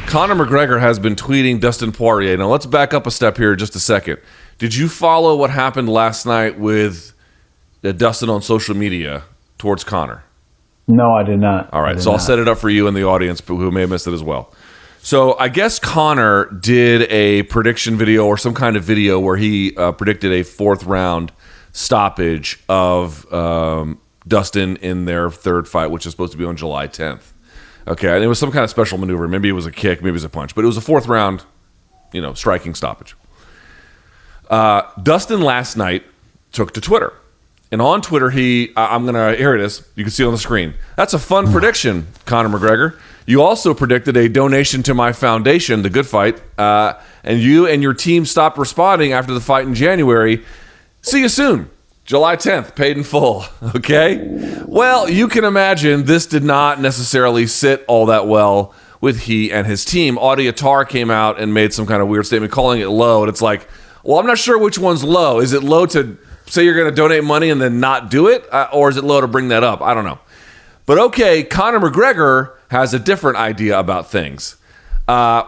Conor McGregor has been tweeting Dustin Poirier. Now, let's back up a step here just a second. Did you follow what happened last night with Dustin on social media towards Conor? No, I did not. All right, so I'll set it up for you and the audience who may have missed it as well. So I guess Conor did a prediction video or some kind of video where he predicted a fourth round stoppage of Dustin in their third fight, which is supposed to be on July 10th. Okay, and it was some kind of special maneuver. Maybe it was a kick, maybe it was a punch, but it was a fourth round, striking stoppage. Dustin last night took to Twitter. And on Twitter, here it is. You can see it on the screen. That's a fun prediction, Conor McGregor. You also predicted a donation to my foundation, The Good Fight, and you and your team stopped responding after the fight in January. See you soon. July 10th, paid in full. Okay? Well, you can imagine this did not necessarily sit all that well with he and his team. Audi Attar came out and made some kind of weird statement calling it low. And it's like, well, I'm not sure which one's low. Is it low to say you're going to donate money and then not do it? Or is it low to bring that up? I don't know. But okay, Conor McGregor has a different idea about things.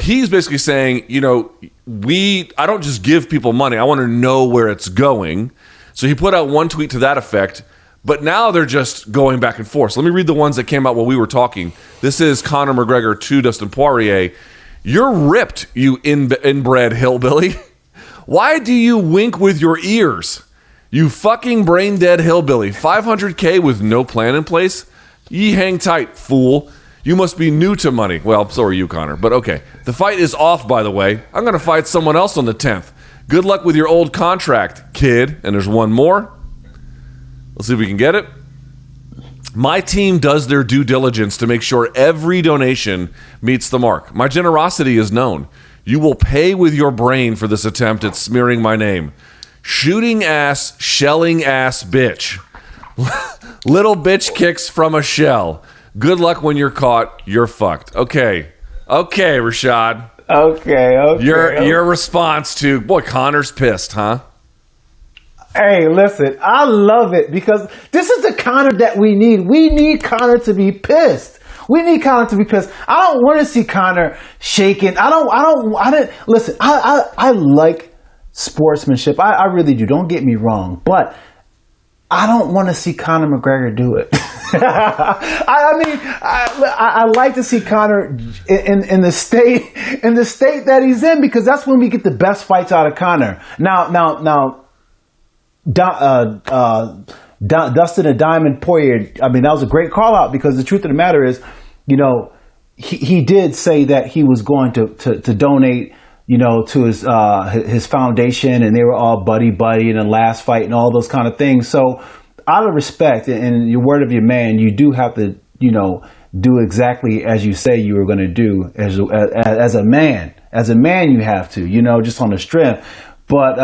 He's basically saying, I don't just give people money. I want to know where it's going. So he put out one tweet to that effect. But now they're just going back and forth. So let me read the ones that came out while we were talking. This is Conor McGregor to Dustin Poirier. You're ripped, you inbred hillbilly. Why do you wink with your ears? You fucking brain-dead hillbilly. $500K with no plan in place? Ye hang tight, fool. You must be new to money. Well, so are you, Conor. But okay. The fight is off, by the way. I'm going to fight someone else on the 10th. Good luck with your old contract, kid. And there's one more. Let's see if we can get it. My team does their due diligence to make sure every donation meets the mark. My generosity is known. You will pay with your brain for this attempt at smearing my name. Shooting ass, shelling ass bitch. Little bitch kicks from a shell. Good luck when you're caught. You're fucked. Okay, Rashad. Okay. Your response to, boy, Conor's pissed, huh? Hey, listen, I love it because this is the Conor that we need. We need Conor to be pissed. We need Conor to be pissed. I don't want to see Conor shaking. Listen, I like sportsmanship. I really do. Don't get me wrong. But I don't want to see Conor McGregor do it. I like to see Conor in the state that he's in because that's when we get the best fights out of Conor. Now, Dustin and Diamond Poirier. I mean, that was a great call out because the truth of the matter is, he did say that he was going to donate, to his foundation, and they were all buddy in the last fight and all those kind of things. So out of respect and your word of your man, you do have to, do exactly as you say you were going to do as a man. As a man, you have to, just on the strength. But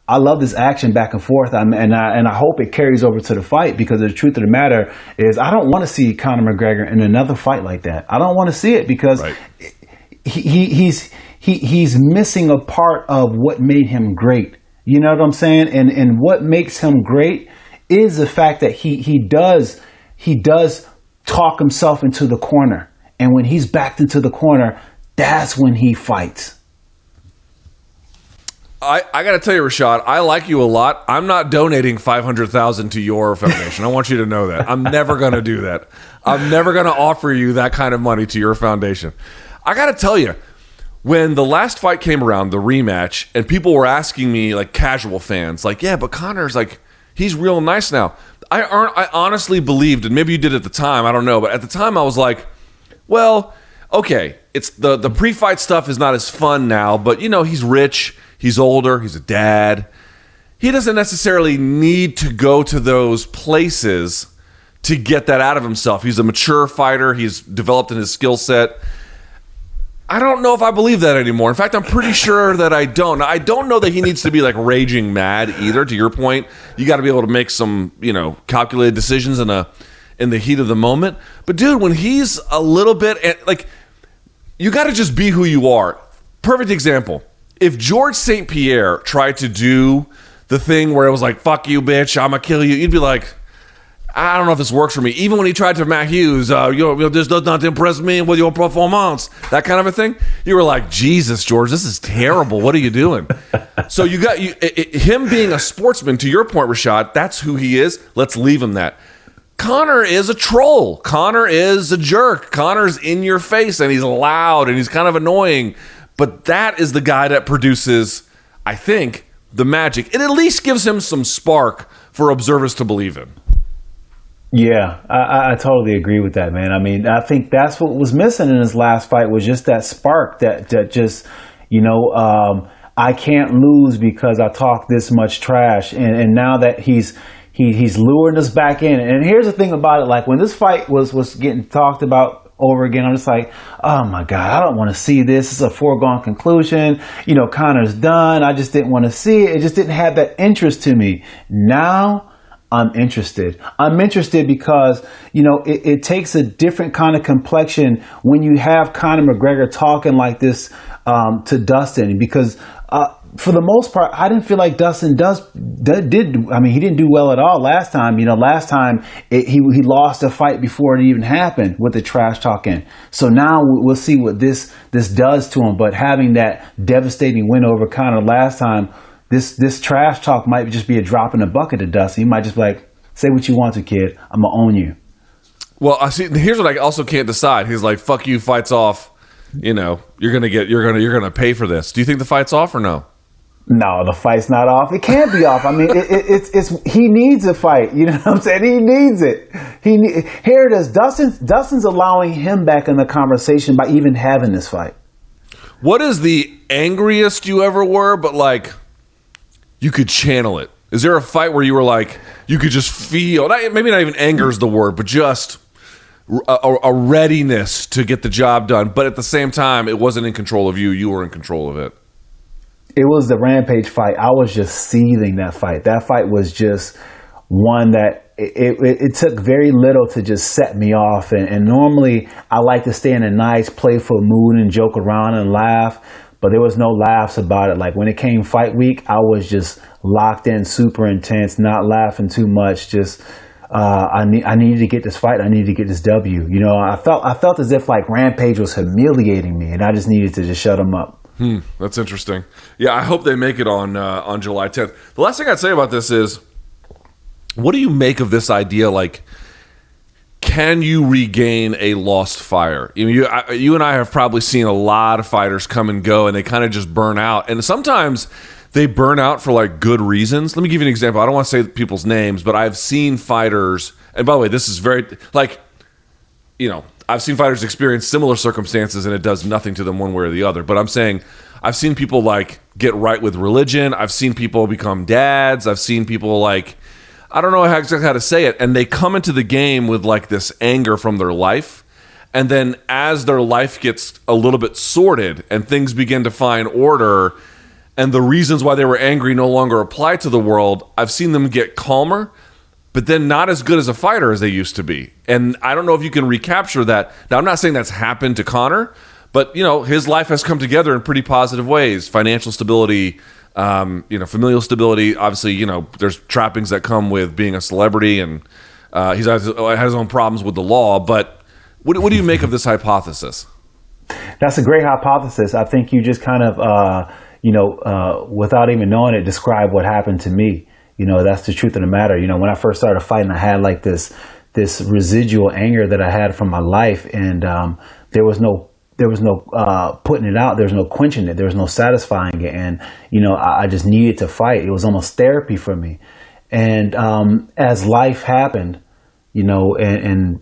I love this action back and forth, and I hope it carries over to the fight because the truth of the matter is I don't want to see Conor McGregor in another fight like that. I don't want to see it because right. He's missing a part of what made him great. You know what I'm saying? And what makes him great is the fact that he does talk himself into the corner, and when he's backed into the corner, that's when he fights. I got to tell you, Rashad, I like you a lot. I'm not donating $500,000 to your foundation. I want you to know that. I'm never going to do that. I'm never going to offer you that kind of money to your foundation. I got to tell you, when the last fight came around, the rematch, and people were asking me, like casual fans, like, yeah, but Conor's like, he's real nice now. I honestly believed, and maybe you did at the time, I don't know, but at the time I was like, well, okay, it's the pre-fight stuff is not as fun now, but he's rich. He's older. He's a dad. He doesn't necessarily need to go to those places to get that out of himself. He's a mature fighter. He's developed in his skill set. I don't know if I believe that anymore. In fact, I'm pretty sure that I don't. I don't know that he needs to be like raging mad either. To your point, you got to be able to make some, calculated decisions in the heat of the moment. But dude, when he's a little bit like, you got to just be who you are. Perfect example. If George St. Pierre tried to do the thing where it was like, fuck you, bitch, I'm going to kill you, you'd be like, I don't know if this works for me. Even when he tried to Matt Hughes, this does not impress me with your performance, that kind of a thing. You were like, Jesus, George, this is terrible. What are you doing? So you got him being a sportsman, to your point, Rashad, that's who he is. Let's leave him that. Conor is a troll. Conor is a jerk. Conor's in your face, and he's loud, and he's kind of annoying. But that is the guy that produces, I think, the magic. It at least gives him some spark for observers to believe in. Yeah, I totally agree with that, man. I mean, I think that's what was missing in his last fight was just that spark that just, I can't lose because I talk this much trash. And now that he's luring us back in. And here's the thing about it. Like when this fight was getting talked about over again, I'm just like, oh my God, I don't want to see this. It's a foregone conclusion. Conor's done. I just didn't want to see it. It just didn't have that interest to me. Now I'm interested. I'm interested because, it takes a different kind of complexion when you have Conor McGregor talking like this to Dustin, because for the most part, I didn't feel like Dustin he didn't do well at all last time. Last time he lost a fight before it even happened with the trash talking. So now we'll see what this does to him. But having that devastating win over Conor last time, this trash talk might just be a drop in the bucket to Dustin. He might just be like, say what you want to, kid. I'm gonna own you. Well, I see. Here's what I also can't decide. He's like, "Fuck you." Fights off. You're gonna pay for this. Do you think the fight's off or no? No, the fight's not off. It can't be off. I mean, it's he needs a fight. You know what I'm saying? He needs it. Here it is. Dustin's allowing him back in the conversation by even having this fight. What is the angriest you ever were, but like you could channel it? Is there a fight where you were like, you could just feel, maybe not even anger is the word, but just a readiness to get the job done, but at the same time, it wasn't in control of you. You were in control of it. It was the Rampage fight. I was just seething that fight. That fight was just one that it took very little to just set me off. And normally I like to stay in a nice, playful mood and joke around and laugh, but there was no laughs about it. Like when it came fight week, I was just locked in, super intense, not laughing too much. Just I needed to get this fight. I needed to get this W. I felt as if like Rampage was humiliating me, and I just needed to just shut him up. That's interesting. Yeah, I hope they make it on July 10th. The last thing I'd say about this is, what do you make of this idea? Like, can you regain a lost fire? You and I have probably seen a lot of fighters come and go, and they kind of just burn out. And sometimes they burn out for like good reasons. Let me give you an example. I don't want to say people's names, but I've seen fighters, and by the way, this is very, like, I've seen fighters experience similar circumstances and it does nothing to them one way or the other. But I'm saying I've seen people like get right with religion. I've seen people become dads. I've seen people like, I don't know exactly how to say it. And they come into the game with like this anger from their life. And then as their life gets a little bit sorted and things begin to find order and the reasons why they were angry no longer apply to the world, I've seen them get calmer, but then not as good as a fighter as they used to be. And I don't know if you can recapture that. Now, I'm not saying that's happened to Conor, but, his life has come together in pretty positive ways. Financial stability, familial stability. Obviously, there's trappings that come with being a celebrity, and he has his own problems with the law. But what do you make of this hypothesis? That's a great hypothesis. I think you just kind of, without even knowing it, describe what happened to me. That's the truth of the matter. When I first started fighting, I had like this residual anger that I had from my life, and there was no putting it out. There was no quenching it. There was no satisfying it, and I just needed to fight. It was almost therapy for me. And as life happened, and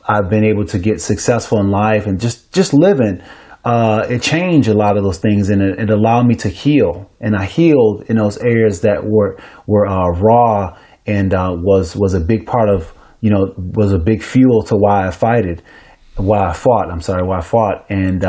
I've been able to get successful in life and just living. It changed a lot of those things, and it allowed me to heal. And I healed in those areas that were raw and was a big part of, was a big fuel to why I fought. And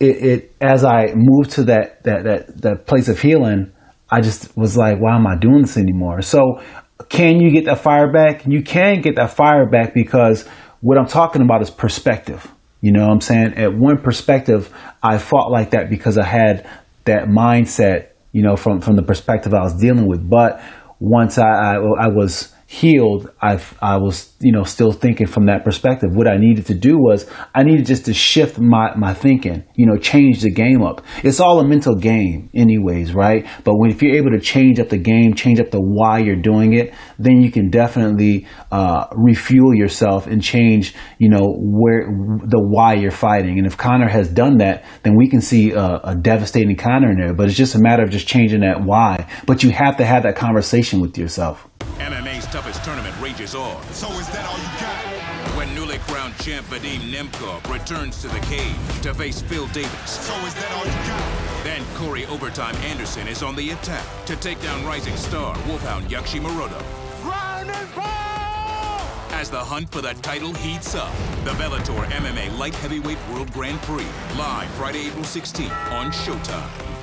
it as I moved to that place of healing, I just was like, why am I doing this anymore? So can you get that fire back? You can get that fire back, because what I'm talking about is perspective. You know what I'm saying? At one perspective, I fought like that because I had that mindset, from the perspective I was dealing with. But once I was healed, I was, still thinking from that perspective. What I needed to do was I needed just to shift my thinking, change the game up. It's all a mental game anyways, right? But if you're able to change up the game, change up the why you're doing it, then you can definitely refuel yourself and change, where the why you're fighting. And if Conor has done that, then we can see a devastating Conor in there. But it's just a matter of just changing that why. But you have to have that conversation with yourself. MMA's toughest tournament rages on. So is that all you got? When newly crowned champ Vadim Nemkov returns to the cage to face Phil Davis. So is that all you got? Then Corey Overtime Anderson is on the attack to take down rising star Wolfhound Yakshi Morodo. Ground and ball! As the hunt for the title heats up, the Bellator MMA Light Heavyweight World Grand Prix, live Friday, April 16th on Showtime.